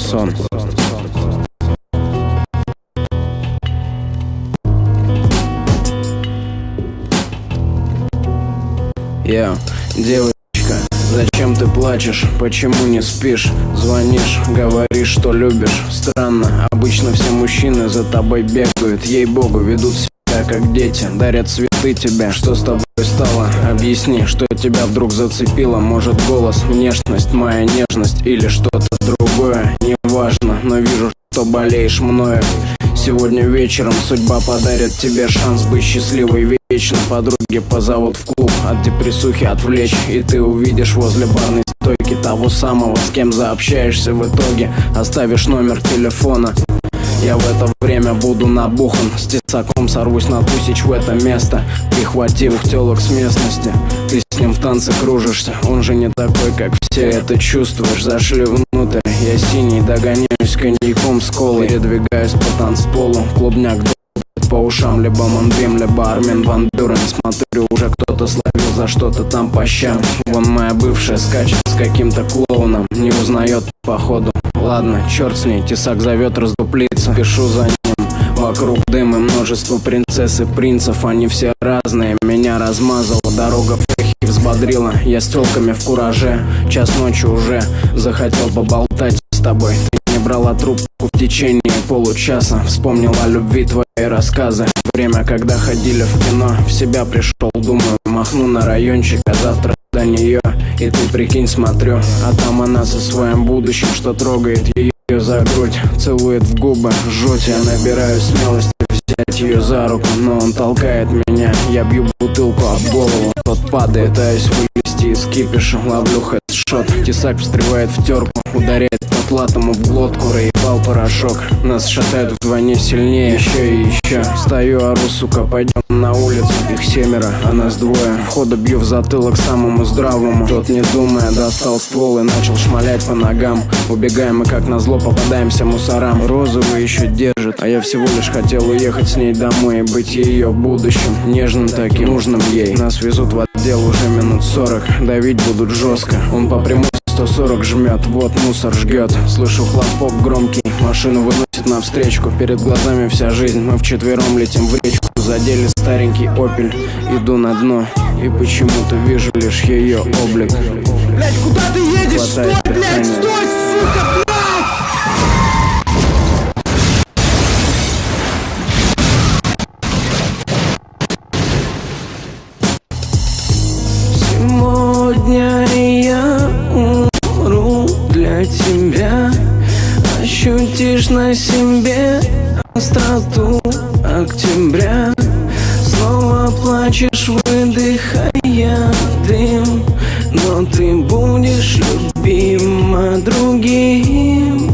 сон. Девочка, зачем ты плачешь? Почему не спишь? Звонишь, говоришь, что любишь. Странно, обычно все мужчины за тобой бегают. Ей-богу, ведут себя как дети, дарят цветы тебе. Что с тобой стало? Объясни, что тебя вдруг зацепило. Может, голос, внешность, моя нежность или что-то другое? Неважно, но вижу, что болеешь мною. Сегодня вечером судьба подарит тебе шанс быть счастливой вечно. Подруги позовут в клуб, от депрессухи отвлечь. И ты увидишь возле барной стойки того самого, с кем заобщаешься в итоге. Оставишь номер телефона. Я в это время буду набухан, с тесаком сорвусь на тусич в это место, прихватив телок с местности. Ты с ним в танце кружишься, он же не такой, как все, это чувствуешь. Зашли внутрь, я синий, догоняюсь коньяком с колой. Передвигаюсь по танцполу, клубняк по ушам. Либо Мондрим, либо Армин Ван Бюрен. Смотрю, уже кто-то словил за что-то там по щам. Вон моя бывшая скачет с каким-то клоуном, не узнает походу. Ладно, черт с ней, тесак зовет раздуплиться. Пишу за ним, вокруг дым и множество принцесс и принцев. Они все разные, меня размазала дорога в взбодрила. Я с тёлками в кураже, час ночи уже. Захотел поболтать с тобой, ты не брала трубку в течение получаса. Вспомнил о любви твои рассказы. Время, когда ходили в кино, в себя пришел, думаю, махну на райончик, а завтра до нее. И ты прикинь, смотрю, а там она со своим будущим, что трогает ее за грудь, целует в губы, жуть. Я набираю смелости взять ее за руку, но он толкает меня. Я бью бутылку об голову, тот падает, пытаюсь вылезти из кипиша. Ловлю хедшот, тесак встревает в терку, ударяет по платому в глотку. Проебал порошок, нас шатают вдвойне сильнее. Еще и еще, стою, ору, сука, пойдем на улицу. Их семеро, а нас двое. Входа бью в затылок самому здравому. Тот, не думая, достал ствол и начал шмалять по ногам. Убегаем, и как назло попадаемся мусорам. Розовый еще держит, а я всего лишь хотел уехать с ней домой и быть ее будущим, нежным таким, нужным ей. Нас везут в отдел уже минут 40, давить будут жестко. Он по прямой 140 жмет, вот мусор жгет. Слышу хлопок громкий, машину выносит навстречку. Перед глазами вся жизнь, мы вчетвером летим в речку. Задели старенький опель, иду на дно, и почему-то вижу лишь ее облик. Блять, куда ты едешь? Стой, блять, стой, сука, блять! Сегодня я умру для тебя. Ощутишь на себе остроту октября. Снова плачешь, выдыхая дым, но ты будешь любима другим.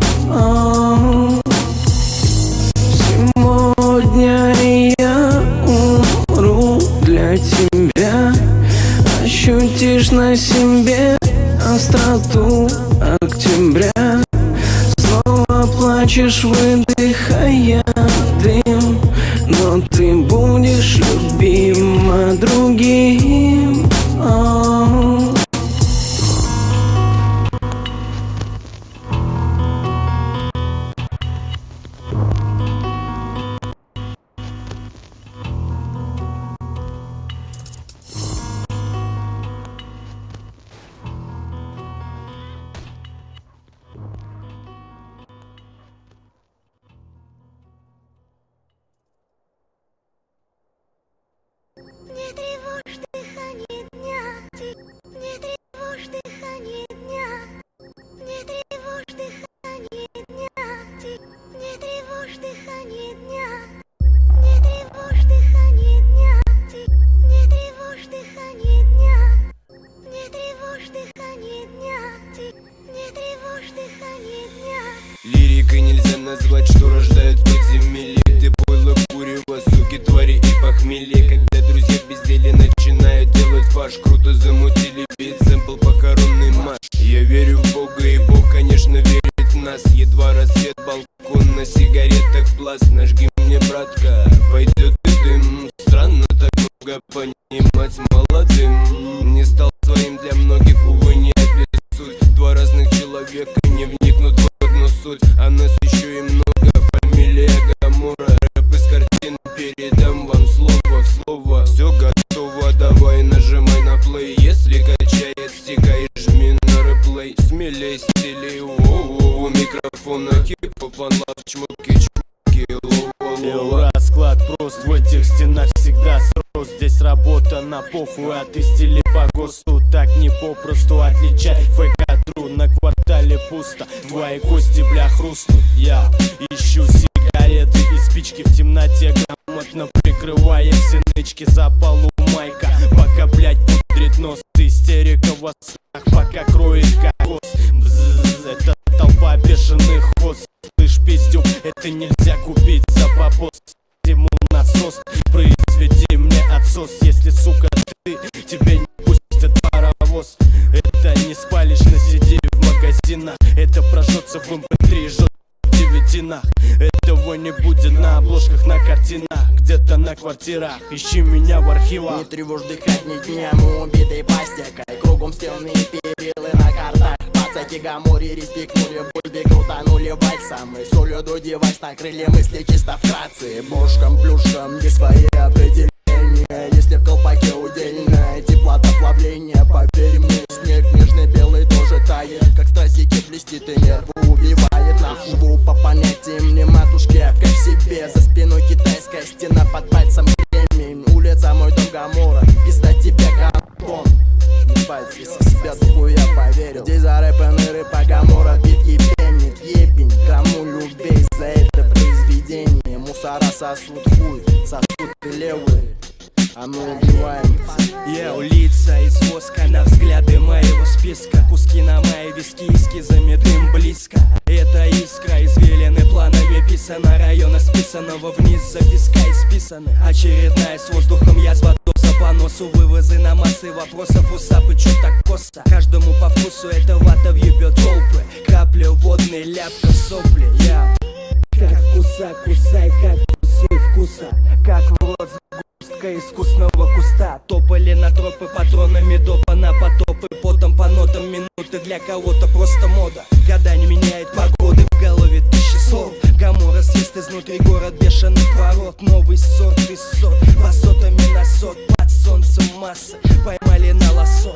Сегодня я умру для тебя. Ощутишь на себе остроту октября. Снова плачешь, выдыхая дым, но ты будешь любима другим. Расклад прост, в этих стенах всегда спрос. Здесь работа на похуй, а ты стили по ГОСТу. Так не попросту отличать ФК-тру. На квартале пусто, твои кости, бля, хрустнут. Я ищу сигареты и спички в темноте, грамотно прикрывая все нычки за полу майка. Пока, блядь, пудрит нос, истерика во снах, пока кроет кокос. Бззз, это толпа бешеных хоз. Слышь, пиздюк, это нельзя купить за попос. Ему насос, произведи мне отсос. Если, сука, ты, тебе не пустят паровоз. Это не спалишь на CD в магазинах. Это прожжется в MP3, жжет в девятинах. Этого не будет на обложках, на картинах, где-то на квартирах. Ищи меня в архивах. Не тревожь дыхать ни дня, мы убитые пластикой. Кругом стены и перилы на картах. Пацаки гамори респектнули, бульби крутанули вальсом. И солью дудевать накрыли мысли чисто вкратце. Бошком, плюшком, не свои определения. Если в колпаке удельное теплота плавления, поверь мне, снег нежный белый тоже тает. Как стразики блестит и нервы убивает. Нахуй по понятиям не матушки, а как себе. За спиной китайская стена, под пальцем кремень. Улица мой дом Гамора, пизда тебе гамбон. Ебать, если в себя духую я поверил. Здесь зарэпанный рэп, а Гамора битки пенит. Ебень, кому любей за это произведение. Мусора сосут хуй, сосут и левые, а мы убиваем. Я улица из воска на взгляды моего списка. Куски на мои виски, эскизами дым близко. Это искра, извилины планами писано. Района списанного вниз, записка исписаны. Очередная с воздухом язва доза по носу. Вывозы на массы вопросов, усапы, чё так косо. Каждому по вкусу эта вата въебет толпы. Капля водной, ляпка сопли. Я как вкуса, кусай, как кусай вкуса. Как в рот загустка искусного куста. Топали на тропы патронами допа на потопы. Потом по нотам минуты для кого-то просто мода. Года не меняет погоды, в голове тысячи слов. Гамора съест изнутри город бешеных ворот. Новый сорт из сот, высотами на сот. Под солнцем масса, поймали на лосо.